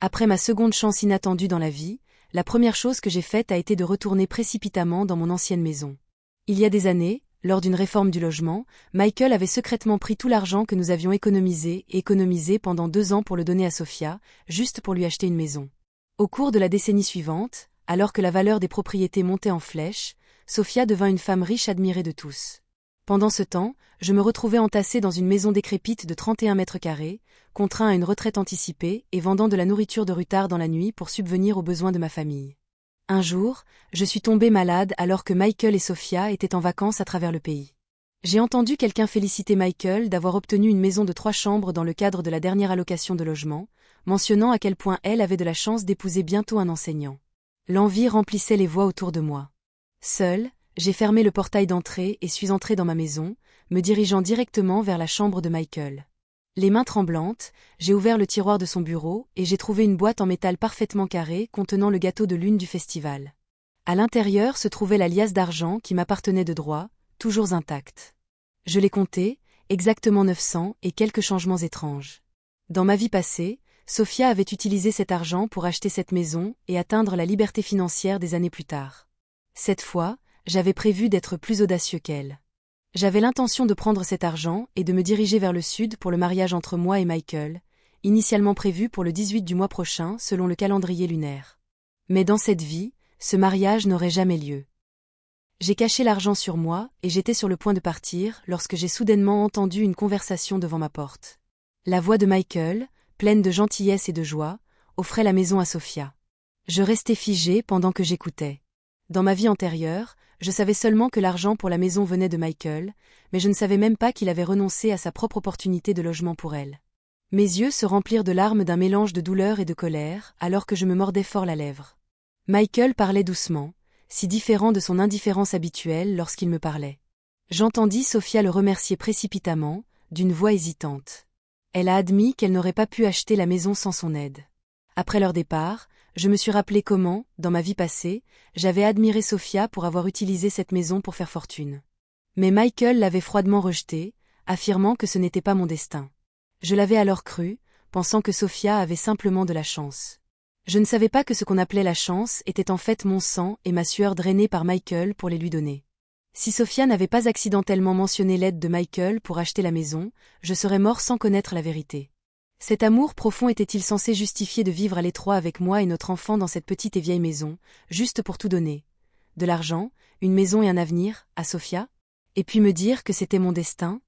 Après ma seconde chance inattendue dans la vie, la première chose que j'ai faite a été de retourner précipitamment dans mon ancienne maison. Il y a des années, lors d'une réforme du logement, Michael avait secrètement pris tout l'argent que nous avions économisé pendant 2 ans pour le donner à Sophia, juste pour lui acheter une maison. Au cours de la décennie suivante, alors que la valeur des propriétés montait en flèche, Sophia devint une femme riche admirée de tous. Pendant ce temps, je me retrouvais entassée dans une maison décrépite de 31 mètres carrés, contraint à une retraite anticipée et vendant de la nourriture de retard dans la nuit pour subvenir aux besoins de ma famille. Un jour, je suis tombée malade alors que Michael et Sophia étaient en vacances à travers le pays. J'ai entendu quelqu'un féliciter Michael d'avoir obtenu une maison de 3 chambres dans le cadre de la dernière allocation de logement, mentionnant à quel point elle avait de la chance d'épouser bientôt un enseignant. L'envie remplissait les voix autour de moi. Seule, j'ai fermé le portail d'entrée et suis entrée dans ma maison, me dirigeant directement vers la chambre de Michael. Les mains tremblantes, j'ai ouvert le tiroir de son bureau et j'ai trouvé une boîte en métal parfaitement carrée contenant le gâteau de lune du festival. À l'intérieur se trouvait la liasse d'argent qui m'appartenait de droit, toujours intacte. Je l'ai comptée, exactement 900 et quelques changements étranges. Dans ma vie passée, Sophia avait utilisé cet argent pour acheter cette maison et atteindre la liberté financière des années plus tard. Cette fois, j'avais prévu d'être plus audacieux qu'elle. J'avais l'intention de prendre cet argent et de me diriger vers le sud pour le mariage entre moi et Michael, initialement prévu pour le 18 du mois prochain selon le calendrier lunaire. Mais dans cette vie, ce mariage n'aurait jamais lieu. J'ai caché l'argent sur moi et j'étais sur le point de partir lorsque j'ai soudainement entendu une conversation devant ma porte. La voix de Michael, pleine de gentillesse et de joie, offrait la maison à Sophia. Je restais figée pendant que j'écoutais. Dans ma vie antérieure, je savais seulement que l'argent pour la maison venait de Michael, mais je ne savais même pas qu'il avait renoncé à sa propre opportunité de logement pour elle. Mes yeux se remplirent de larmes d'un mélange de douleur et de colère alors que je me mordais fort la lèvre. Michael parlait doucement, si différent de son indifférence habituelle lorsqu'il me parlait. J'entendis Sophia le remercier précipitamment, d'une voix hésitante. Elle a admis qu'elle n'aurait pas pu acheter la maison sans son aide. Après leur départ, je me suis rappelé comment, dans ma vie passée, j'avais admiré Sophia pour avoir utilisé cette maison pour faire fortune. Mais Michael l'avait froidement rejetée, affirmant que ce n'était pas mon destin. Je l'avais alors cru, pensant que Sophia avait simplement de la chance. Je ne savais pas que ce qu'on appelait la chance était en fait mon sang et ma sueur drainée par Michael pour les lui donner. Si Sophia n'avait pas accidentellement mentionné l'aide de Michael pour acheter la maison, je serais mort sans connaître la vérité. Cet amour profond était-il censé justifier de vivre à l'étroit avec moi et notre enfant dans cette petite et vieille maison, juste pour tout donner? De l'argent, une maison et un avenir, à Sophia? Et puis me dire que c'était mon destin?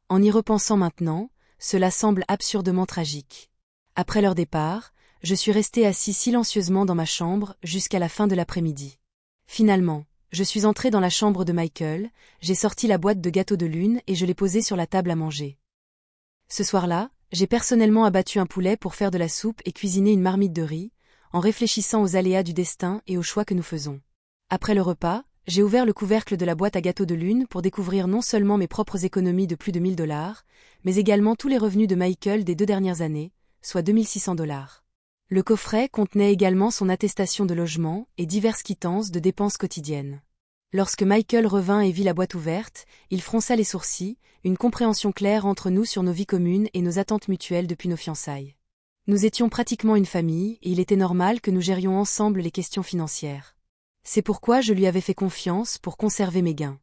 En y repensant maintenant, cela semble absurdement tragique. Après leur départ, je suis restée assis silencieusement dans ma chambre jusqu'à la fin de l'après-midi. Finalement, je suis entrée dans la chambre de Michael, j'ai sorti la boîte de gâteaux de lune et je l'ai posée sur la table à manger. Ce soir-là, j'ai personnellement abattu un poulet pour faire de la soupe et cuisiner une marmite de riz, en réfléchissant aux aléas du destin et aux choix que nous faisons. Après le repas, j'ai ouvert le couvercle de la boîte à gâteaux de lune pour découvrir non seulement mes propres économies de plus de $1000, mais également tous les revenus de Michael des 2 dernières années, soit $2600. Le coffret contenait également son attestation de logement et diverses quittances de dépenses quotidiennes. Lorsque Michael revint et vit la boîte ouverte, il fronça les sourcils, une compréhension claire entre nous sur nos vies communes et nos attentes mutuelles depuis nos fiançailles. Nous étions pratiquement une famille et il était normal que nous gérions ensemble les questions financières. C'est pourquoi je lui avais fait confiance pour conserver mes gains.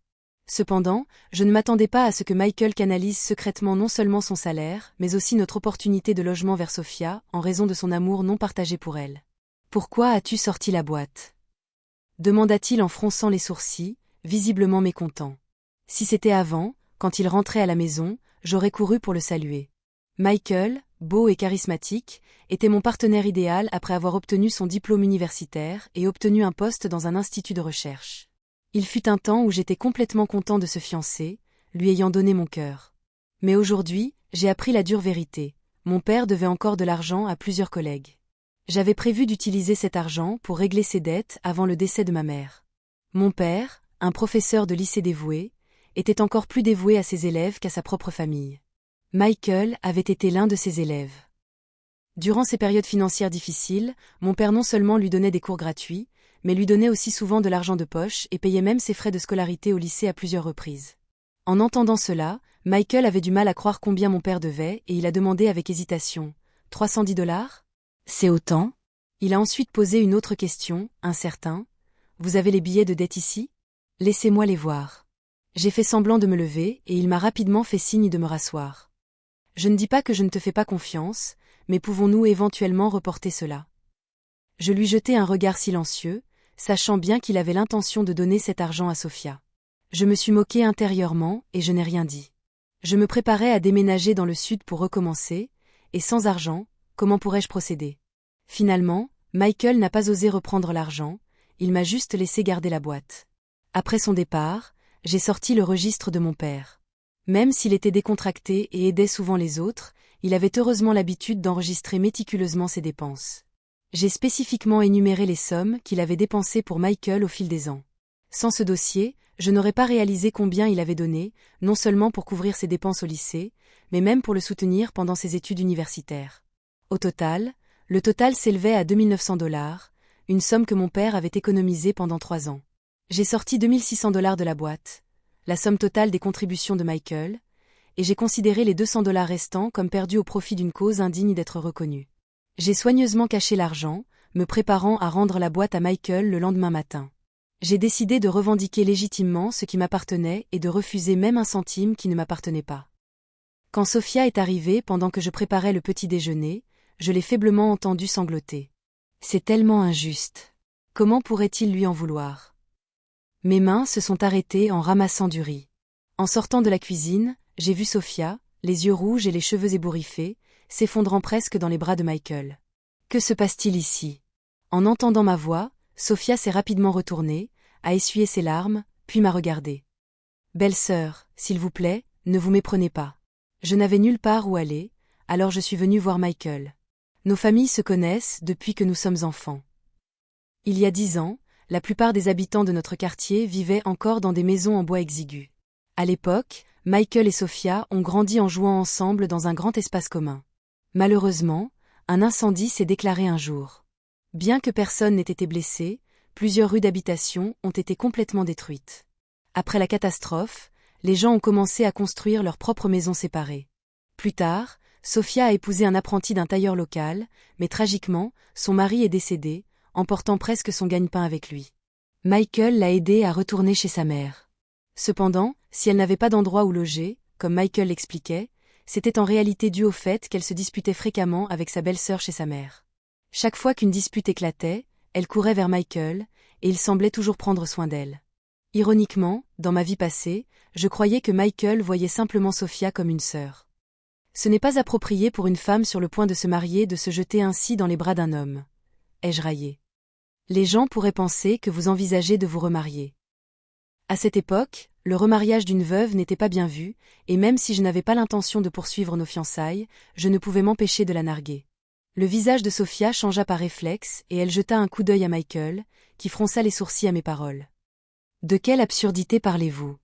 Cependant, je ne m'attendais pas à ce que Michael canalise secrètement non seulement son salaire, mais aussi notre opportunité de logement vers Sophia, en raison de son amour non partagé pour elle. « Pourquoi as-tu sorti la boîte ?» demanda-t-il en fronçant les sourcils, visiblement mécontent. Si c'était avant, quand il rentrait à la maison, j'aurais couru pour le saluer. Michael, beau et charismatique, était mon partenaire idéal après avoir obtenu son diplôme universitaire et obtenu un poste dans un institut de recherche. Il fut un temps où j'étais complètement content de se fiancer, lui ayant donné mon cœur. Mais aujourd'hui, j'ai appris la dure vérité. Mon père devait encore de l'argent à plusieurs collègues. J'avais prévu d'utiliser cet argent pour régler ses dettes avant le décès de ma mère. Mon père, un professeur de lycée dévoué, était encore plus dévoué à ses élèves qu'à sa propre famille. Michael avait été l'un de ses élèves. Durant ces périodes financières difficiles, mon père non seulement lui donnait des cours gratuits, mais lui donnait aussi souvent de l'argent de poche et payait même ses frais de scolarité au lycée à plusieurs reprises. En entendant cela, Michael avait du mal à croire combien mon père devait et il a demandé avec hésitation. $310 ? C'est autant? Il a ensuite posé une autre question, incertain. Vous avez les billets de dette ici? Laissez-moi les voir. J'ai fait semblant de me lever et il m'a rapidement fait signe de me rasseoir. Je ne dis pas que je ne te fais pas confiance, mais pouvons-nous éventuellement reporter cela? Je lui jetai un regard silencieux, sachant bien qu'il avait l'intention de donner cet argent à Sofia. Je me suis moqué intérieurement et je n'ai rien dit. Je me préparais à déménager dans le sud pour recommencer, et sans argent, comment pourrais-je procéder? Finalement, Michael n'a pas osé reprendre l'argent, il m'a juste laissé garder la boîte. Après son départ, j'ai sorti le registre de mon père. Même s'il était décontracté et aidait souvent les autres, il avait heureusement l'habitude d'enregistrer méticuleusement ses dépenses. J'ai spécifiquement énuméré les sommes qu'il avait dépensées pour Michael au fil des ans. Sans ce dossier, je n'aurais pas réalisé combien il avait donné, non seulement pour couvrir ses dépenses au lycée, mais même pour le soutenir pendant ses études universitaires. Le total s'élevait à $2900, une somme que mon père avait économisée pendant 3 ans. J'ai sorti $2600 de la boîte, la somme totale des contributions de Michael, et j'ai considéré les $200 restants comme perdus au profit d'une cause indigne d'être reconnue. J'ai soigneusement caché l'argent, me préparant à rendre la boîte à Michael le lendemain matin. J'ai décidé de revendiquer légitimement ce qui m'appartenait et de refuser même un centime qui ne m'appartenait pas. Quand Sofia est arrivée pendant que je préparais le petit déjeuner, je l'ai faiblement entendue sangloter. C'est tellement injuste. Comment pourrait-il lui en vouloir? Mes mains se sont arrêtées en ramassant du riz. En sortant de la cuisine, j'ai vu Sofia, les yeux rouges et les cheveux ébouriffés, s'effondrant presque dans les bras de Michael. Que se passe-t-il ici? En entendant ma voix, Sofia s'est rapidement retournée, a essuyé ses larmes, puis m'a regardée. Belle-sœur, s'il vous plaît, ne vous méprenez pas. Je n'avais nulle part où aller, alors je suis venue voir Michael. Nos familles se connaissent depuis que nous sommes enfants. Il y a 10 ans, la plupart des habitants de notre quartier vivaient encore dans des maisons en bois exigu. À l'époque, Michael et Sofia ont grandi en jouant ensemble dans un grand espace commun. Malheureusement, un incendie s'est déclaré un jour. Bien que personne n'ait été blessé, plusieurs rues d'habitation ont été complètement détruites. Après la catastrophe, les gens ont commencé à construire leurs propres maisons séparées. Plus tard, Sofia a épousé un apprenti d'un tailleur local, mais tragiquement, son mari est décédé, emportant presque son gagne-pain avec lui. Michael l'a aidée à retourner chez sa mère. Cependant, si elle n'avait pas d'endroit où loger, comme Michael l'expliquait, c'était en réalité dû au fait qu'elle se disputait fréquemment avec sa belle-sœur chez sa mère. Chaque fois qu'une dispute éclatait, elle courait vers Michael, et il semblait toujours prendre soin d'elle. Ironiquement, dans ma vie passée, je croyais que Michael voyait simplement Sofia comme une sœur. Ce n'est pas approprié pour une femme sur le point de se marier de se jeter ainsi dans les bras d'un homme. Ai-je raillé? Les gens pourraient penser que vous envisagez de vous remarier. À cette époque, le remariage d'une veuve n'était pas bien vu, et même si je n'avais pas l'intention de poursuivre nos fiançailles, je ne pouvais m'empêcher de la narguer. Le visage de Sofia changea par réflexe et elle jeta un coup d'œil à Michael, qui fronça les sourcils à mes paroles. De quelle absurdité parlez-vous?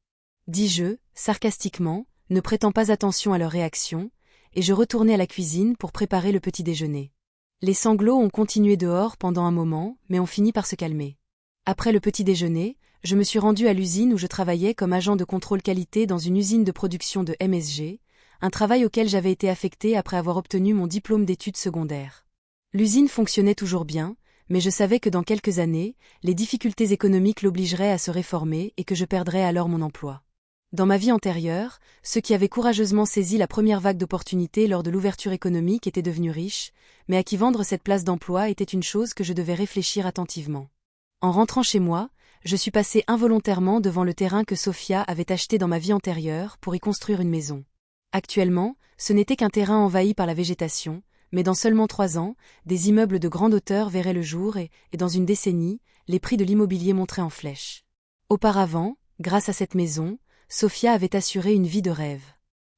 Dis-je, sarcastiquement, ne prêtant pas attention à leur réaction, et je retournai à la cuisine pour préparer le petit déjeuner. Les sanglots ont continué dehors pendant un moment, mais ont fini par se calmer. Après le petit déjeuner, je me suis rendue à l'usine où je travaillais comme agent de contrôle qualité dans une usine de production de MSG, un travail auquel j'avais été affectée après avoir obtenu mon diplôme d'études secondaires. L'usine fonctionnait toujours bien, mais je savais que dans quelques années, les difficultés économiques l'obligeraient à se réformer et que je perdrais alors mon emploi. Dans ma vie antérieure, ceux qui avaient courageusement saisi la première vague d'opportunités lors de l'ouverture économique étaient devenus riches, mais à qui vendre cette place d'emploi était une chose que je devais réfléchir attentivement. En rentrant chez moi, je suis passée involontairement devant le terrain que Sofia avait acheté dans ma vie antérieure pour y construire une maison. Actuellement, ce n'était qu'un terrain envahi par la végétation, mais dans seulement 3 ans, des immeubles de grande hauteur verraient le jour et dans une décennie, les prix de l'immobilier monteraient en flèche. Auparavant, grâce à cette maison, Sofia avait assuré une vie de rêve.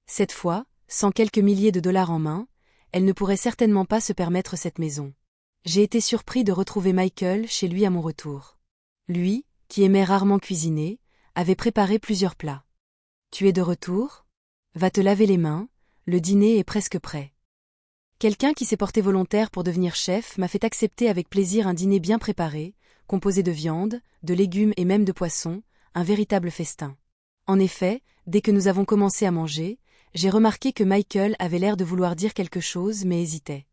Cette fois, sans quelques milliers de dollars en main, elle ne pourrait certainement pas se permettre cette maison. J'ai été surpris de retrouver Michael chez lui à mon retour. Lui, qui aimait rarement cuisiner, avait préparé plusieurs plats. « Tu es de retour ? Va te laver les mains, le dîner est presque prêt. » Quelqu'un qui s'est porté volontaire pour devenir chef m'a fait accepter avec plaisir un dîner bien préparé, composé de viande, de légumes et même de poissons, un véritable festin. En effet, dès que nous avons commencé à manger, j'ai remarqué que Michael avait l'air de vouloir dire quelque chose mais hésitait.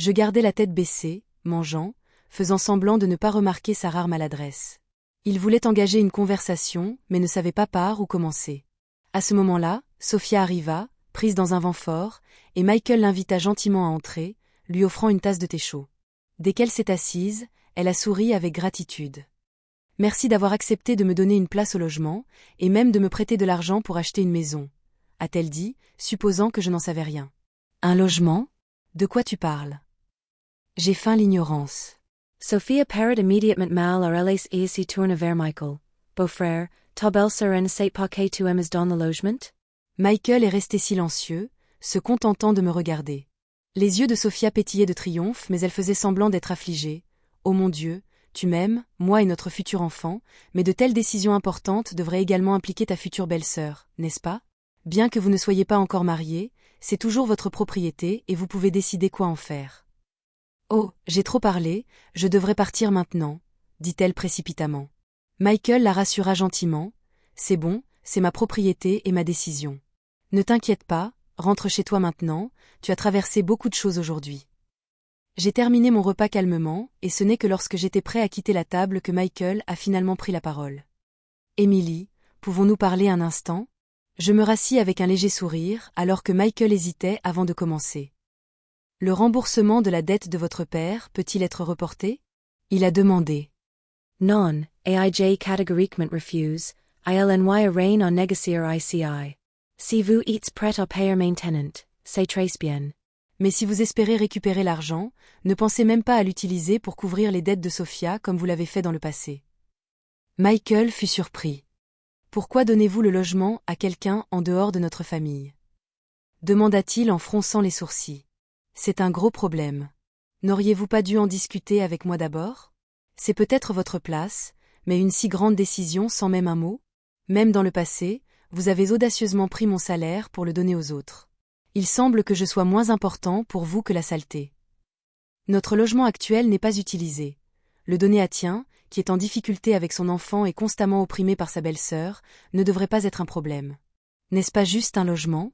Je gardais la tête baissée, mangeant, faisant semblant de ne pas remarquer sa rare maladresse. Il voulait engager une conversation, mais ne savait pas par où commencer. À ce moment-là, Sophia arriva, prise dans un vent fort, et Michael l'invita gentiment à entrer, lui offrant une tasse de thé chaud. Dès qu'elle s'est assise, elle a souri avec gratitude. Merci d'avoir accepté de me donner une place au logement, et même de me prêter de l'argent pour acheter une maison, a-t-elle dit, supposant que je n'en savais rien. Un logement? De quoi tu parles? J'ai feint l'ignorance. Sophia parrot immediatement mal orelles et tourne vers Michael. Beau-frère, t'obelser ne sait pas que tu aimes dans le logement? Michael est resté silencieux, se contentant de me regarder. Les yeux de Sophia pétillaient de triomphe, mais elle faisait semblant d'être affligée. Oh mon Dieu, tu m'aimes, moi et notre futur enfant, mais de telles décisions importantes devraient également impliquer ta future belle-sœur, n'est-ce pas? Bien que vous ne soyez pas encore mariés, c'est toujours votre propriété et vous pouvez décider quoi en faire. Oh, j'ai trop parlé, je devrais partir maintenant, dit-elle précipitamment. Michael la rassura gentiment. C'est bon, c'est ma propriété et ma décision. Ne t'inquiète pas, rentre chez toi maintenant, tu as traversé beaucoup de choses aujourd'hui. J'ai terminé mon repas calmement, et ce n'est que lorsque j'étais prêt à quitter la table que Michael a finalement pris la parole. Émilie, pouvons-nous parler un instant? Je me rassis avec un léger sourire, alors que Michael hésitait avant de commencer. Le remboursement de la dette de votre père peut-il être reporté? Il a demandé. Non, aij catégoriquement refuse, ilny rein en négocier ici. Si vous êtes prêt à payer maintenant, c'est très bien. Mais si vous espérez récupérer l'argent, ne pensez même pas à l'utiliser pour couvrir les dettes de Sophia comme vous l'avez fait dans le passé. Michael fut surpris. Pourquoi donnez-vous le logement à quelqu'un en dehors de notre famille? Demanda-t-il en fronçant les sourcils. C'est un gros problème. N'auriez-vous pas dû en discuter avec moi d'abord? C'est peut-être votre place, mais une si grande décision sans même un mot? Même dans le passé, vous avez audacieusement pris mon salaire pour le donner aux autres. Il semble que je sois moins important pour vous que la saleté. Notre logement actuel n'est pas utilisé. Le donner à Tien, qui est en difficulté avec son enfant et constamment opprimé par sa belle-sœur, ne devrait pas être un problème. N'est-ce pas juste un logement?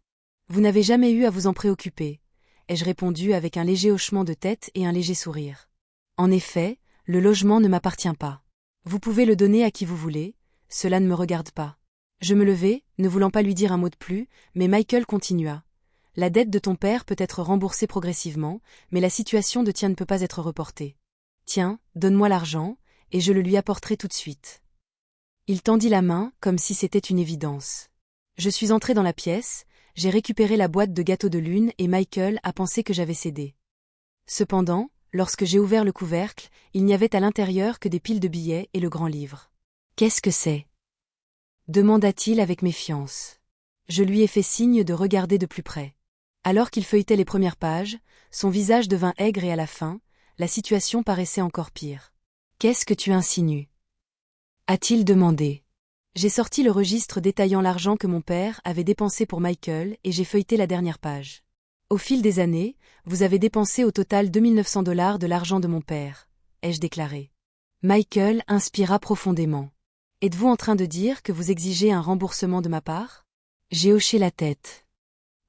Vous n'avez jamais eu à vous en préoccuper, ai-je répondu avec un léger hochement de tête et un léger sourire. En effet, le logement ne m'appartient pas. Vous pouvez le donner à qui vous voulez, cela ne me regarde pas. Je me levai, ne voulant pas lui dire un mot de plus, mais Michael continua. La dette de ton père peut être remboursée progressivement, mais la situation de Tien ne peut pas être reportée. Tiens, donne-moi l'argent, et je le lui apporterai tout de suite. Il tendit la main, comme si c'était une évidence. Je suis entré dans la pièce, j'ai récupéré la boîte de gâteaux de lune et Michael a pensé que j'avais cédé. Cependant, lorsque j'ai ouvert le couvercle, il n'y avait à l'intérieur que des piles de billets et le grand livre. Qu'est-ce que c'est? Demanda-t-il avec méfiance. Je lui ai fait signe de regarder de plus près. Alors qu'il feuilletait les premières pages, son visage devint aigre et à la fin, la situation paraissait encore pire. Qu'est-ce que tu insinues? A-t-il demandé. J'ai sorti le registre détaillant l'argent que mon père avait dépensé pour Michael et j'ai feuilleté la dernière page. Au fil des années, vous avez dépensé au total $2900 de l'argent de mon père, ai-je déclaré. Michael inspira profondément. Êtes-vous en train de dire que vous exigez un remboursement de ma part? J'ai hoché la tête.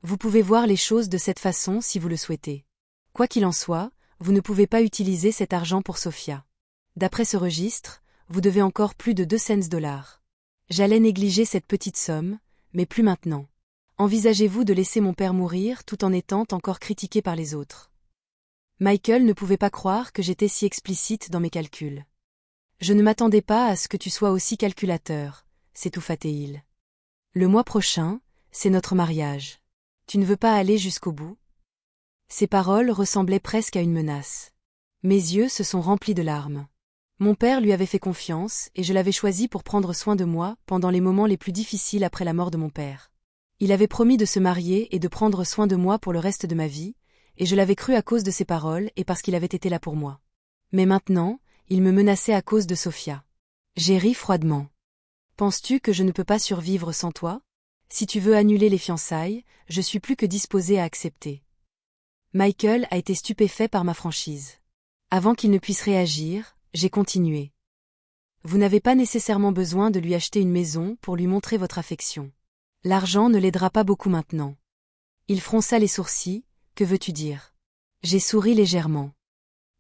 Vous pouvez voir les choses de cette façon si vous le souhaitez. Quoi qu'il en soit, vous ne pouvez pas utiliser cet argent pour Sophia. D'après ce registre, vous devez encore plus de 200 $. J'allais négliger cette petite somme, mais plus maintenant. Envisagez-vous de laisser mon père mourir tout en étant encore critiqué par les autres? Michael ne pouvait pas croire que j'étais si explicite dans mes calculs. Je ne m'attendais pas à ce que tu sois aussi calculateur, s'étouffa-t-il. Le mois prochain, c'est notre mariage. Tu ne veux pas aller jusqu'au bout? Ces paroles ressemblaient presque à une menace. Mes yeux se sont remplis de larmes. Mon père lui avait fait confiance et je l'avais choisi pour prendre soin de moi pendant les moments les plus difficiles après la mort de mon père. Il avait promis de se marier et de prendre soin de moi pour le reste de ma vie, et je l'avais cru à cause de ses paroles et parce qu'il avait été là pour moi. Mais maintenant, il me menaçait à cause de Sophia. J'ai ri froidement. Penses-tu que je ne peux pas survivre sans toi? Si tu veux annuler les fiançailles, je suis plus que disposé à accepter. Michael a été stupéfait par ma franchise. Avant qu'il ne puisse réagir, j'ai continué. Vous n'avez pas nécessairement besoin de lui acheter une maison pour lui montrer votre affection. L'argent ne l'aidera pas beaucoup maintenant. Il fronça les sourcils, que veux-tu dire? J'ai souri légèrement.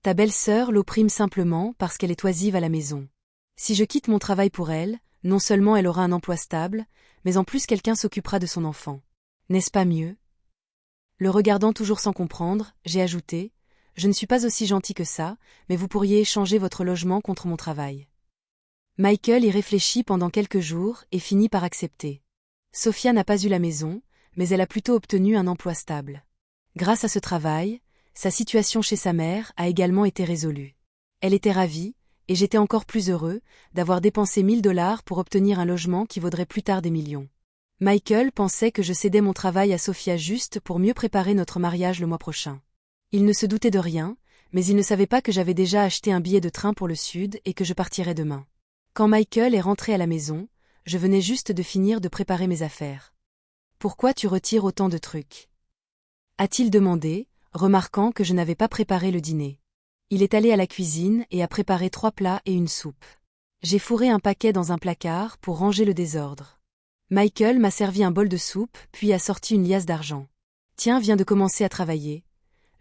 Ta belle-sœur l'opprime simplement parce qu'elle est oisive à la maison. Si je quitte mon travail pour elle, non seulement elle aura un emploi stable, mais en plus quelqu'un s'occupera de son enfant. N'est-ce pas mieux? Le regardant toujours sans comprendre, j'ai ajouté, je ne suis pas aussi gentil que ça, mais vous pourriez échanger votre logement contre mon travail. Michael y réfléchit pendant quelques jours et finit par accepter. Sophia n'a pas eu la maison, mais elle a plutôt obtenu un emploi stable. Grâce à ce travail, sa situation chez sa mère a également été résolue. Elle était ravie, et j'étais encore plus heureux, d'avoir dépensé 1 000 $ pour obtenir un logement qui vaudrait plus tard des millions. Michael pensait que je cédais mon travail à Sophia juste pour mieux préparer notre mariage le mois prochain. Il ne se doutait de rien, mais il ne savait pas que j'avais déjà acheté un billet de train pour le sud et que je partirais demain. Quand Michael est rentré à la maison, je venais juste de finir de préparer mes affaires. « Pourquoi tu retires autant de trucs ?» a-t-il demandé, remarquant que je n'avais pas préparé le dîner. Il est allé à la cuisine et a préparé 3 plats et une soupe. J'ai fourré un paquet dans un placard pour ranger le désordre. Michael m'a servi un bol de soupe puis a sorti une liasse d'argent. Tiens, viens de commencer à travailler.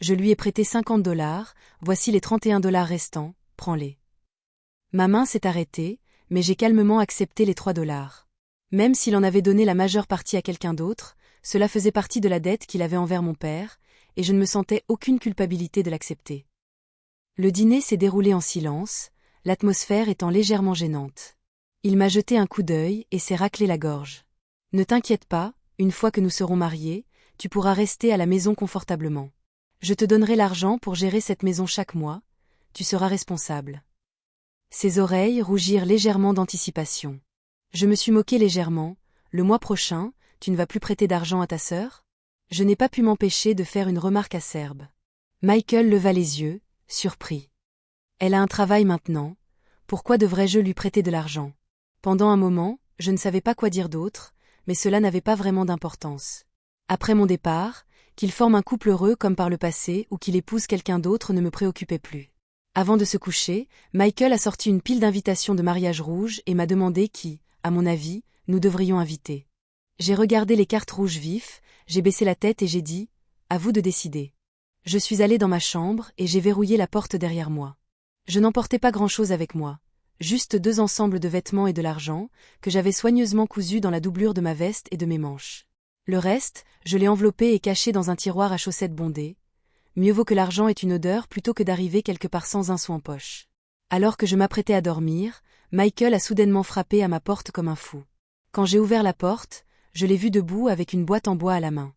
Je lui ai prêté 50 $, voici les 31 $ restants, prends-les. Ma main s'est arrêtée, mais j'ai calmement accepté les 3 $. Même s'il en avait donné la majeure partie à quelqu'un d'autre, cela faisait partie de la dette qu'il avait envers mon père, et je ne me sentais aucune culpabilité de l'accepter. Le dîner s'est déroulé en silence, l'atmosphère étant légèrement gênante. Il m'a jeté un coup d'œil et s'est raclé la gorge. Ne t'inquiète pas, une fois que nous serons mariés, tu pourras rester à la maison confortablement. Je te donnerai l'argent pour gérer cette maison chaque mois, tu seras responsable. Ses oreilles rougirent légèrement d'anticipation. Je me suis moqué légèrement, le mois prochain, tu ne vas plus prêter d'argent à ta sœur? Je n'ai pas pu m'empêcher de faire une remarque acerbe. Michael leva les yeux, surpris. Elle a un travail maintenant, pourquoi devrais-je lui prêter de l'argent? Pendant un moment, je ne savais pas quoi dire d'autre, mais cela n'avait pas vraiment d'importance. Après mon départ, qu'il forme un couple heureux comme par le passé ou qu'il épouse quelqu'un d'autre ne me préoccupait plus. Avant de se coucher, Michael a sorti une pile d'invitations de mariage rouges et m'a demandé qui, à mon avis, nous devrions inviter. J'ai regardé les cartes rouges vifs, j'ai baissé la tête et j'ai dit « À vous de décider ». Je suis allé dans ma chambre et j'ai verrouillé la porte derrière moi. Je n'emportais pas grand-chose avec moi, juste 2 ensembles de vêtements et de l'argent, que j'avais soigneusement cousus dans la doublure de ma veste et de mes manches. Le reste, je l'ai enveloppé et caché dans un tiroir à chaussettes bondées. Mieux vaut que l'argent ait une odeur plutôt que d'arriver quelque part sans un sou en poche. Alors que je m'apprêtais à dormir, Michael a soudainement frappé à ma porte comme un fou. Quand j'ai ouvert la porte, je l'ai vu debout avec une boîte en bois à la main.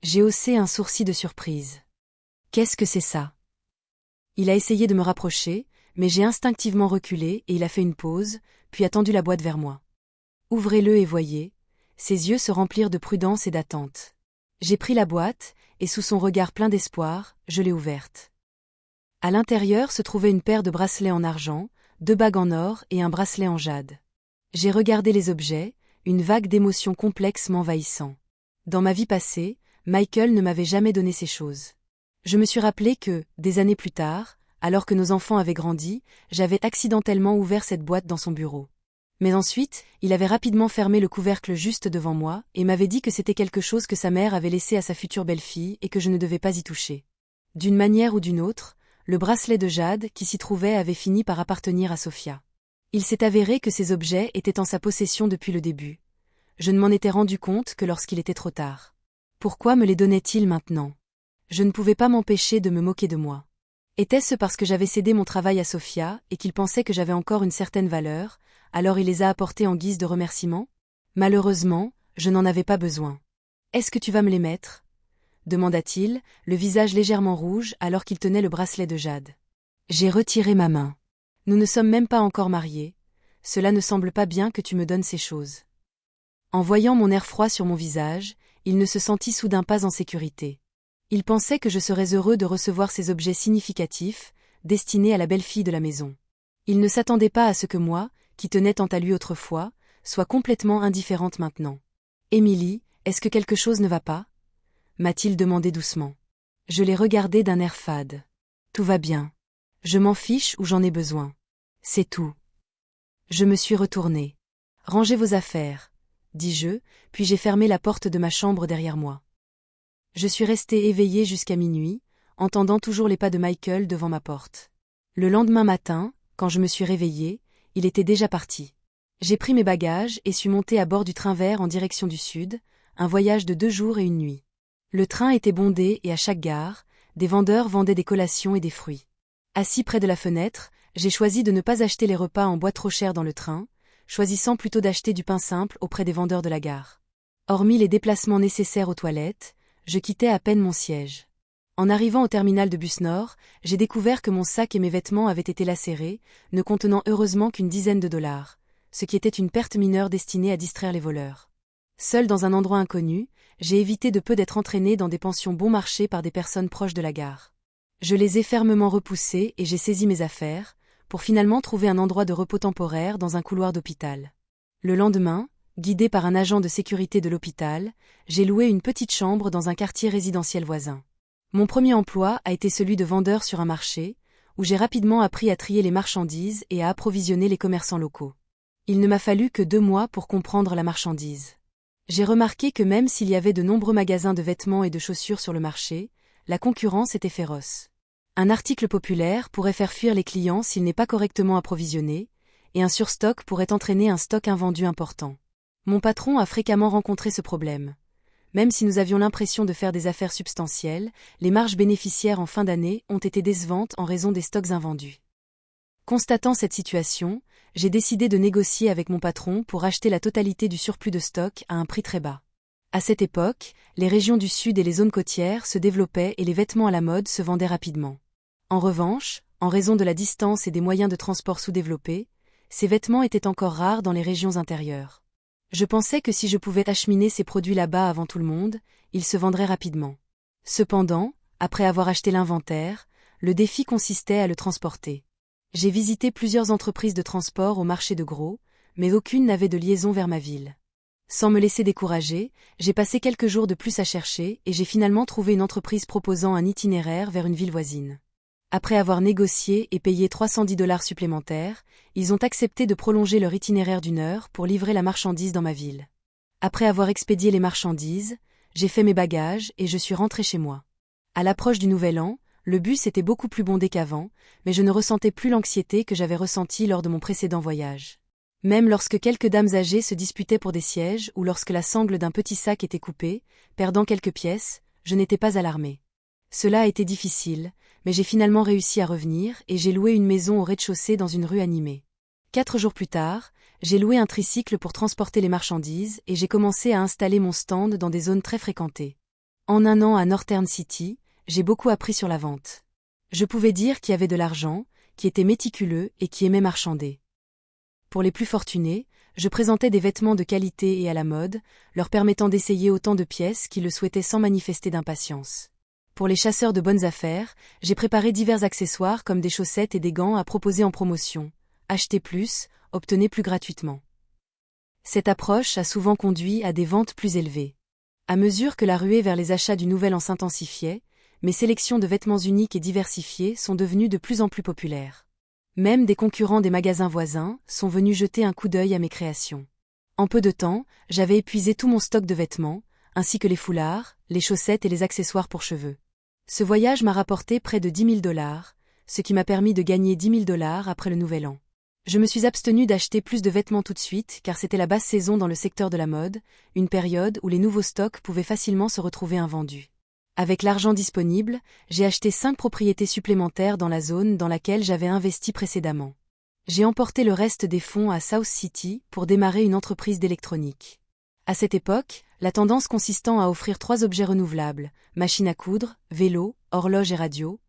J'ai haussé un sourcil de surprise. Qu'est-ce que c'est ça? Il a essayé de me rapprocher, mais j'ai instinctivement reculé et il a fait une pause, puis a tendu la boîte vers moi. Ouvrez-le et voyez. Ses yeux se remplirent de prudence et d'attente. J'ai pris la boîte, et sous son regard plein d'espoir, je l'ai ouverte. À l'intérieur se trouvait une paire de bracelets en argent, 2 bagues en or et un bracelet en jade. J'ai regardé les objets, une vague d'émotions complexes m'envahissant. Dans ma vie passée, Michael ne m'avait jamais donné ces choses. Je me suis rappelé que, des années plus tard, alors que nos enfants avaient grandi, j'avais accidentellement ouvert cette boîte dans son bureau. Mais ensuite, il avait rapidement fermé le couvercle juste devant moi et m'avait dit que c'était quelque chose que sa mère avait laissé à sa future belle-fille et que je ne devais pas y toucher. D'une manière ou d'une autre, le bracelet de jade qui s'y trouvait avait fini par appartenir à Sophia. Il s'est avéré que ces objets étaient en sa possession depuis le début. Je ne m'en étais rendu compte que lorsqu'il était trop tard. Pourquoi me les donnait-il maintenant? Je ne pouvais pas m'empêcher de me moquer de moi. Était-ce parce que j'avais cédé mon travail à Sophia et qu'il pensait que j'avais encore une certaine valeur, alors il les a apportés en guise de remerciement? Malheureusement, je n'en avais pas besoin. Est-ce que tu vas me les mettre? Demanda-t-il, le visage légèrement rouge alors qu'il tenait le bracelet de jade. J'ai retiré ma main. Nous ne sommes même pas encore mariés. Cela ne semble pas bien que tu me donnes ces choses. En voyant mon air froid sur mon visage, il ne se sentit soudain pas en sécurité. Il pensait que je serais heureux de recevoir ces objets significatifs, destinés à la belle-fille de la maison. Il ne s'attendait pas à ce que moi, qui tenais tant à lui autrefois, sois complètement indifférente maintenant. « Émilie, est-ce que quelque chose ne va pas ?» m'a-t-il demandé doucement. Je l'ai regardé d'un air fade. « Tout va bien. Je m'en fiche ou j'en ai besoin. C'est tout. » Je me suis retournée. « Rangez vos affaires, » dis-je, puis j'ai fermé la porte de ma chambre derrière moi. Je suis restée éveillée jusqu'à minuit, entendant toujours les pas de Michael devant ma porte. Le lendemain matin, quand je me suis réveillée, il était déjà parti. J'ai pris mes bagages et suis montée à bord du train vert en direction du sud, un voyage de 2 jours et 1 nuit. Le train était bondé et à chaque gare, des vendeurs vendaient des collations et des fruits. Assis près de la fenêtre, j'ai choisi de ne pas acheter les repas en bois trop chers dans le train, choisissant plutôt d'acheter du pain simple auprès des vendeurs de la gare. Hormis les déplacements nécessaires aux toilettes, je quittais à peine mon siège. En arrivant au terminal de bus Nord, j'ai découvert que mon sac et mes vêtements avaient été lacérés, ne contenant heureusement qu'une dizaine de dollars, ce qui était une perte mineure destinée à distraire les voleurs. Seul dans un endroit inconnu, j'ai évité de peu d'être entraîné dans des pensions bon marché par des personnes proches de la gare. Je les ai fermement repoussés et j'ai saisi mes affaires, pour finalement trouver un endroit de repos temporaire dans un couloir d'hôpital. Le lendemain, guidé par un agent de sécurité de l'hôpital, j'ai loué une petite chambre dans un quartier résidentiel voisin. Mon premier emploi a été celui de vendeur sur un marché, où j'ai rapidement appris à trier les marchandises et à approvisionner les commerçants locaux. Il ne m'a fallu que 2 mois pour comprendre la marchandise. J'ai remarqué que même s'il y avait de nombreux magasins de vêtements et de chaussures sur le marché, la concurrence était féroce. Un article populaire pourrait faire fuir les clients s'il n'est pas correctement approvisionné, et un surstock pourrait entraîner un stock invendu important. Mon patron a fréquemment rencontré ce problème. Même si nous avions l'impression de faire des affaires substantielles, les marges bénéficiaires en fin d'année ont été décevantes en raison des stocks invendus. Constatant cette situation, j'ai décidé de négocier avec mon patron pour acheter la totalité du surplus de stock à un prix très bas. À cette époque, les régions du sud et les zones côtières se développaient et les vêtements à la mode se vendaient rapidement. En revanche, en raison de la distance et des moyens de transport sous-développés, ces vêtements étaient encore rares dans les régions intérieures. Je pensais que si je pouvais acheminer ces produits là-bas avant tout le monde, ils se vendraient rapidement. Cependant, après avoir acheté l'inventaire, le défi consistait à le transporter. J'ai visité plusieurs entreprises de transport au marché de gros, mais aucune n'avait de liaison vers ma ville. Sans me laisser décourager, j'ai passé quelques jours de plus à chercher et j'ai finalement trouvé une entreprise proposant un itinéraire vers une ville voisine. Après avoir négocié et payé 310 dollars supplémentaires, ils ont accepté de prolonger leur itinéraire d'1 heure pour livrer la marchandise dans ma ville. Après avoir expédié les marchandises, j'ai fait mes bagages et je suis rentré chez moi. À l'approche du Nouvel An, le bus était beaucoup plus bondé qu'avant, mais je ne ressentais plus l'anxiété que j'avais ressentie lors de mon précédent voyage. Même lorsque quelques dames âgées se disputaient pour des sièges ou lorsque la sangle d'un petit sac était coupée, perdant quelques pièces, je n'étais pas alarmée. Cela a été difficile, mais j'ai finalement réussi à revenir et j'ai loué une maison au rez-de-chaussée dans une rue animée. 4 jours plus tard, j'ai loué un tricycle pour transporter les marchandises et j'ai commencé à installer mon stand dans des zones très fréquentées. En 1 an à Northern City, j'ai beaucoup appris sur la vente. Je pouvais dire qu'il y avait de l'argent, qui était méticuleux et qui aimait marchander. Pour les plus fortunés, je présentais des vêtements de qualité et à la mode, leur permettant d'essayer autant de pièces qu'ils le souhaitaient sans manifester d'impatience. Pour les chasseurs de bonnes affaires, j'ai préparé divers accessoires comme des chaussettes et des gants à proposer en promotion. Achetez plus, obtenez plus gratuitement. Cette approche a souvent conduit à des ventes plus élevées. À mesure que la ruée vers les achats du Nouvel An s'intensifiait, mes sélections de vêtements uniques et diversifiés sont devenues de plus en plus populaires. Même des concurrents des magasins voisins sont venus jeter un coup d'œil à mes créations. En peu de temps, j'avais épuisé tout mon stock de vêtements, ainsi que les foulards, les chaussettes et les accessoires pour cheveux. Ce voyage m'a rapporté près de 10 000 dollars, ce qui m'a permis de gagner 10 000 dollars après le Nouvel An. Je me suis abstenu d'acheter plus de vêtements tout de suite car c'était la basse saison dans le secteur de la mode, une période où les nouveaux stocks pouvaient facilement se retrouver invendus. Avec l'argent disponible, j'ai acheté 5 propriétés supplémentaires dans la zone dans laquelle j'avais investi précédemment. J'ai emporté le reste des fonds à South City pour démarrer une entreprise d'électronique. À cette époque, la tendance consistant à offrir 3 objets renouvelables, machine à coudre, vélo, horloge et radio,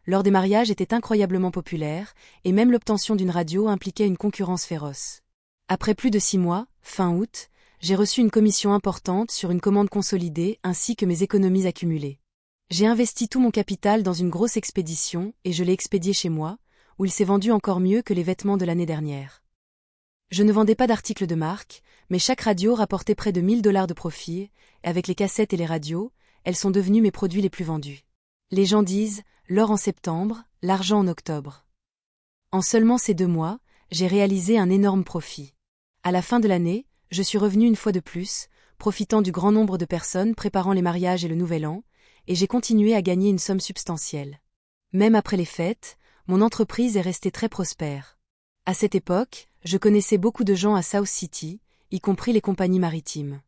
lors des mariages était incroyablement populaire, et même l'obtention d'une radio impliquait une concurrence féroce. Après plus de 6 mois, fin août, j'ai reçu une commission importante sur une commande consolidée ainsi que mes économies accumulées. J'ai investi tout mon capital dans une grosse expédition et je l'ai expédié chez moi, où il s'est vendu encore mieux que les vêtements de l'année dernière. Je ne vendais pas d'articles de marque, mais chaque radio rapportait près de 1 000 dollars de profit, et avec les cassettes et les radios, elles sont devenues mes produits les plus vendus. Les gens disent « l'or en septembre, l'argent en octobre ». En seulement ces 2 mois, j'ai réalisé un énorme profit. À la fin de l'année, je suis revenu une fois de plus, profitant du grand nombre de personnes préparant les mariages et le Nouvel An, et j'ai continué à gagner une somme substantielle. Même après les fêtes, mon entreprise est restée très prospère. À cette époque, je connaissais beaucoup de gens à South City, y compris les compagnies maritimes.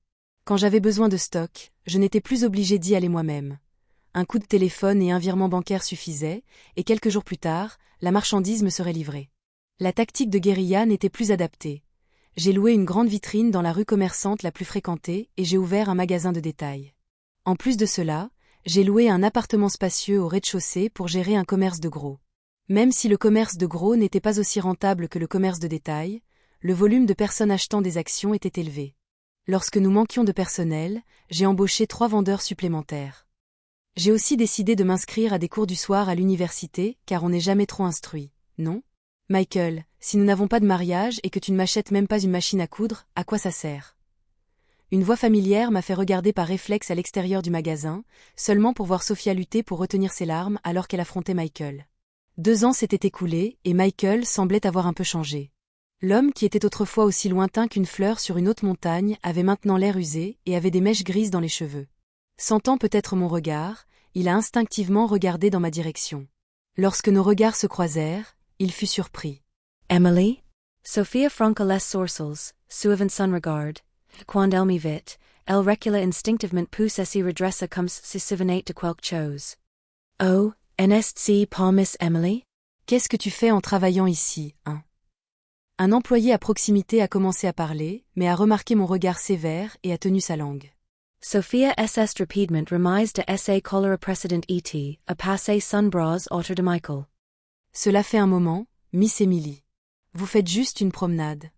Quand j'avais besoin de stock, je n'étais plus obligé d'y aller moi-même. Un coup de téléphone et un virement bancaire suffisaient, et quelques jours plus tard, la marchandise me serait livrée. La tactique de guérilla n'était plus adaptée. J'ai loué une grande vitrine dans la rue commerçante la plus fréquentée et j'ai ouvert un magasin de détail. En plus de cela, j'ai loué un appartement spacieux au rez-de-chaussée pour gérer un commerce de gros. Même si le commerce de gros n'était pas aussi rentable que le commerce de détail, le volume de personnes achetant des actions était élevé. Lorsque nous manquions de personnel, j'ai embauché 3 vendeurs supplémentaires. J'ai aussi décidé de m'inscrire à des cours du soir à l'université, car on n'est jamais trop instruit, non? Michael, si nous n'avons pas de mariage et que tu ne m'achètes même pas une machine à coudre, à quoi ça sert? Une voix familière m'a fait regarder par réflexe à l'extérieur du magasin, seulement pour voir Sophia lutter pour retenir ses larmes alors qu'elle affrontait Michael. 2 ans s'étaient écoulés et Michael semblait avoir un peu changé. L'homme qui était autrefois aussi lointain qu'une fleur sur une haute montagne avait maintenant l'air usé et avait des mèches grises dans les cheveux. Sentant peut-être mon regard, il a instinctivement regardé dans ma direction. Lorsque nos regards se croisèrent, il fut surpris. Emily? Sophia Franca les sourcils, suivant son regard, quand elle m'y vit, elle recula instinctivement pour s'y redressa comme si se venait de quelque chose. Oh, n'est-ce pas Miss Emily? Qu'est-ce que tu fais en travaillant ici, hein? Un employé à proximité a commencé à parler, mais a remarqué mon regard sévère et a tenu sa langue. Sophia ss rapidement remise de sa cholera précédente et a passé son bras autour de Michael. Cela fait un moment, Miss Emily. Vous faites juste une promenade.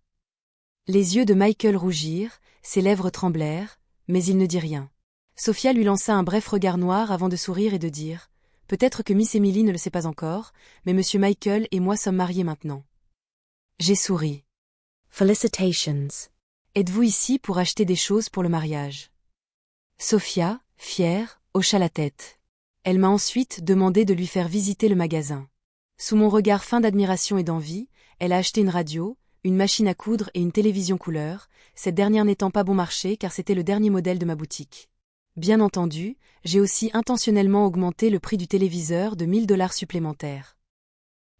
Les yeux de Michael rougirent, ses lèvres tremblèrent, mais il ne dit rien. Sophia lui lança un bref regard noir avant de sourire et de dire « Peut-être que Miss Emily ne le sait pas encore, mais Monsieur Michael et moi sommes mariés maintenant. » J'ai souri. Felicitations. Êtes-vous ici pour acheter des choses pour le mariage? Sophia, fière, hocha la tête. Elle m'a ensuite demandé de lui faire visiter le magasin. Sous mon regard fin d'admiration et d'envie, elle a acheté une radio, une machine à coudre et une télévision couleur, cette dernière n'étant pas bon marché car c'était le dernier modèle de ma boutique. Bien entendu, j'ai aussi intentionnellement augmenté le prix du téléviseur de $1000 supplémentaires.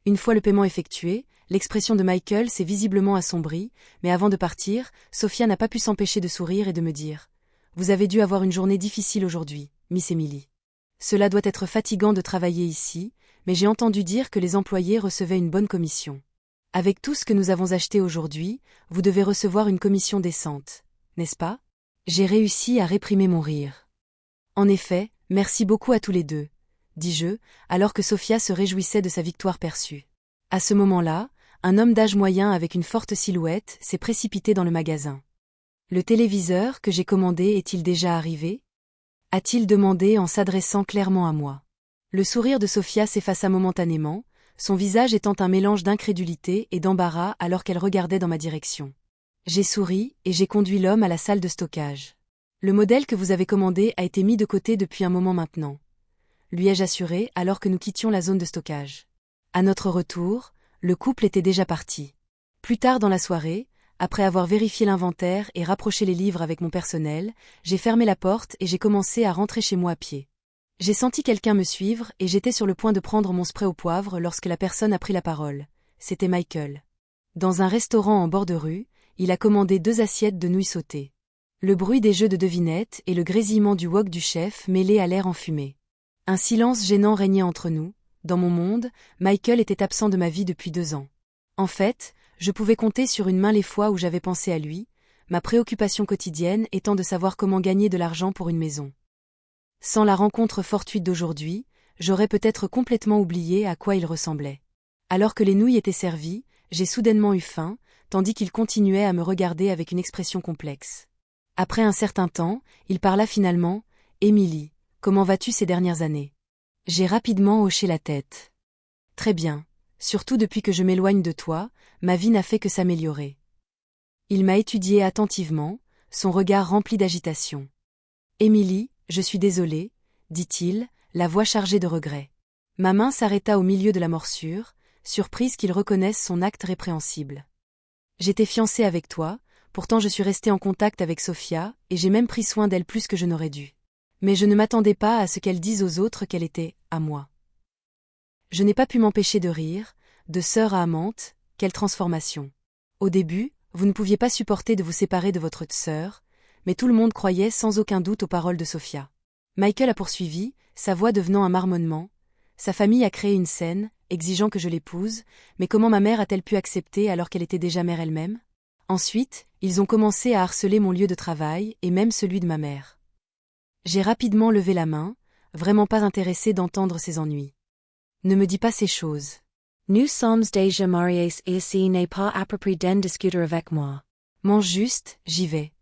Une fois le paiement effectué, l'expression de Michael s'est visiblement assombrie, mais avant de partir, Sophia n'a pas pu s'empêcher de sourire et de me dire « Vous avez dû avoir une journée difficile aujourd'hui, Miss Emily. Cela doit être fatigant de travailler ici, mais j'ai entendu dire que les employés recevaient une bonne commission. Avec tout ce que nous avons acheté aujourd'hui, vous devez recevoir une commission décente, n'est-ce pas? » J'ai réussi à réprimer mon rire. En effet, merci beaucoup à tous les deux, dis-je, alors que Sophia se réjouissait de sa victoire perçue. À ce moment-là, un homme d'âge moyen avec une forte silhouette s'est précipité dans le magasin. Le téléviseur que j'ai commandé est-il déjà arrivé? A-t-il demandé en s'adressant clairement à moi. Le sourire de Sophia s'effaça momentanément, son visage étant un mélange d'incrédulité et d'embarras alors qu'elle regardait dans ma direction. J'ai souri et j'ai conduit l'homme à la salle de stockage. Le modèle que vous avez commandé a été mis de côté depuis un moment maintenant, lui ai-je assuré alors que nous quittions la zone de stockage. À notre retour, le couple était déjà parti. Plus tard dans la soirée, après avoir vérifié l'inventaire et rapproché les livres avec mon personnel, j'ai fermé la porte et j'ai commencé à rentrer chez moi à pied. J'ai senti quelqu'un me suivre et j'étais sur le point de prendre mon spray au poivre lorsque la personne a pris la parole. C'était Michael. Dans un restaurant en bord de rue, il a commandé 2 assiettes de nouilles sautées. Le bruit des jeux de devinettes et le grésillement du wok du chef mêlés à l'air enfumé. Un silence gênant régnait entre nous. Dans mon monde, Michael était absent de ma vie depuis 2 ans. En fait, je pouvais compter sur une main les fois où j'avais pensé à lui, ma préoccupation quotidienne étant de savoir comment gagner de l'argent pour une maison. Sans la rencontre fortuite d'aujourd'hui, j'aurais peut-être complètement oublié à quoi il ressemblait. Alors que les nouilles étaient servies, j'ai soudainement eu faim, tandis qu'il continuait à me regarder avec une expression complexe. Après un certain temps, il parla finalement « Émilie, comment vas-tu ces dernières années ?» J'ai rapidement hoché la tête. « Très bien, surtout depuis que je m'éloigne de toi, ma vie n'a fait que s'améliorer. » Il m'a étudié attentivement, son regard rempli d'agitation. « Émilie, je suis désolé, dit-il, la voix chargée de regret. » Ma main s'arrêta au milieu de la morsure, surprise qu'il reconnaisse son acte répréhensible. « J'étais fiancée avec toi, pourtant je suis restée en contact avec Sophia, et j'ai même pris soin d'elle plus que je n'aurais dû. Mais je ne m'attendais pas à ce qu'elle dise aux autres qu'elle était à moi. Je n'ai pas pu m'empêcher de rire, de sœur à amante, quelle transformation. Au début, vous ne pouviez pas supporter de vous séparer de votre sœur, mais tout le monde croyait sans aucun doute aux paroles de Sophia. Michael a poursuivi, sa voix devenant un marmonnement. Sa famille a créé une scène, exigeant que je l'épouse, mais comment ma mère a-t-elle pu accepter alors qu'elle était déjà mère elle-même? Ensuite, ils ont commencé à harceler mon lieu de travail et même celui de ma mère. J'ai rapidement levé la main, vraiment pas intéressée d'entendre ses ennuis. Ne me dis pas ces choses. Nous sommes déjà mariés et ce n'est pas à propos d'en discuter avec moi. Mange juste, j'y vais.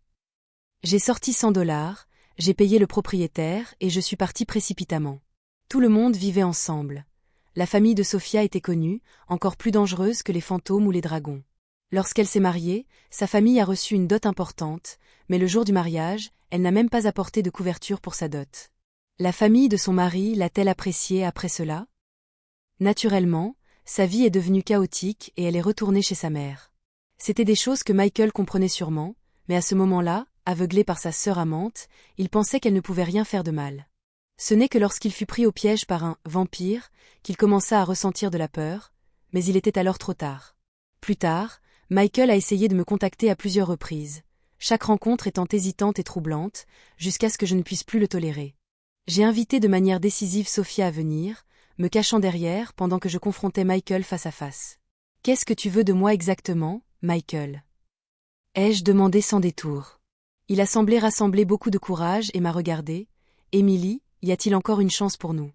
J'ai sorti $100, j'ai payé le propriétaire et je suis partie précipitamment. Tout le monde vivait ensemble. La famille de Sophia était connue, encore plus dangereuse que les fantômes ou les dragons. Lorsqu'elle s'est mariée, sa famille a reçu une dot importante, mais le jour du mariage, elle n'a même pas apporté de couverture pour sa dot. La famille de son mari l'a-t-elle appréciée après cela? Naturellement, sa vie est devenue chaotique et elle est retournée chez sa mère. C'étaient des choses que Michael comprenait sûrement, mais à ce moment-là, aveuglé par sa sœur amante, il pensait qu'elle ne pouvait rien faire de mal. Ce n'est que lorsqu'il fut pris au piège par un « vampire » qu'il commença à ressentir de la peur, mais il était alors trop tard. Plus tard, Michael a essayé de me contacter à plusieurs reprises, chaque rencontre étant hésitante et troublante, jusqu'à ce que je ne puisse plus le tolérer. J'ai invité de manière décisive Sophia à venir, me cachant derrière pendant que je confrontais Michael face à face. « Qu'est-ce que tu veux de moi exactement, Michael ?» ai-je demandé sans détour. Il a semblé rassembler beaucoup de courage et m'a regardé. « Émilie, y a-t-il encore une chance pour nous ?»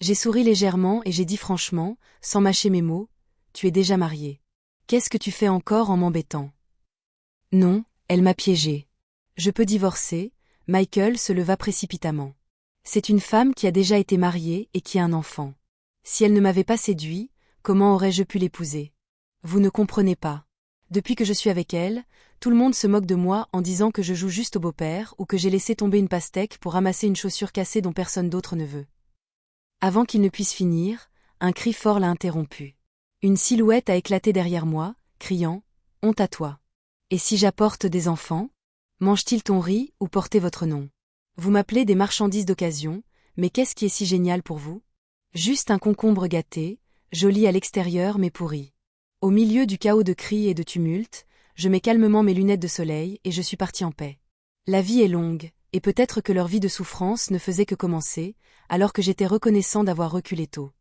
J'ai souri légèrement et j'ai dit franchement, sans mâcher mes mots, « Tu es déjà mariée. Qu'est-ce que tu fais encore en m'embêtant ?» Non, elle m'a piégé. Je peux divorcer. Michael se leva précipitamment. C'est une femme qui a déjà été mariée et qui a un enfant. Si elle ne m'avait pas séduit, comment aurais-je pu l'épouser? Vous ne comprenez pas. Depuis que je suis avec elle, tout le monde se moque de moi en disant que je joue juste au beau-père ou que j'ai laissé tomber une pastèque pour ramasser une chaussure cassée dont personne d'autre ne veut. Avant qu'il ne puisse finir, un cri fort l'a interrompu. Une silhouette a éclaté derrière moi, criant « Honte à toi ! Et si j'apporte des enfants? Mange-t-il ton riz ou portez votre nom? Vous m'appelez des marchandises d'occasion, mais qu'est-ce qui est si génial pour vous? Juste un concombre gâté, joli à l'extérieur mais pourri. » Au milieu du chaos de cris et de tumultes, je mets calmement mes lunettes de soleil et je suis parti en paix. La vie est longue, et peut-être que leur vie de souffrance ne faisait que commencer, alors que j'étais reconnaissant d'avoir reculé tôt.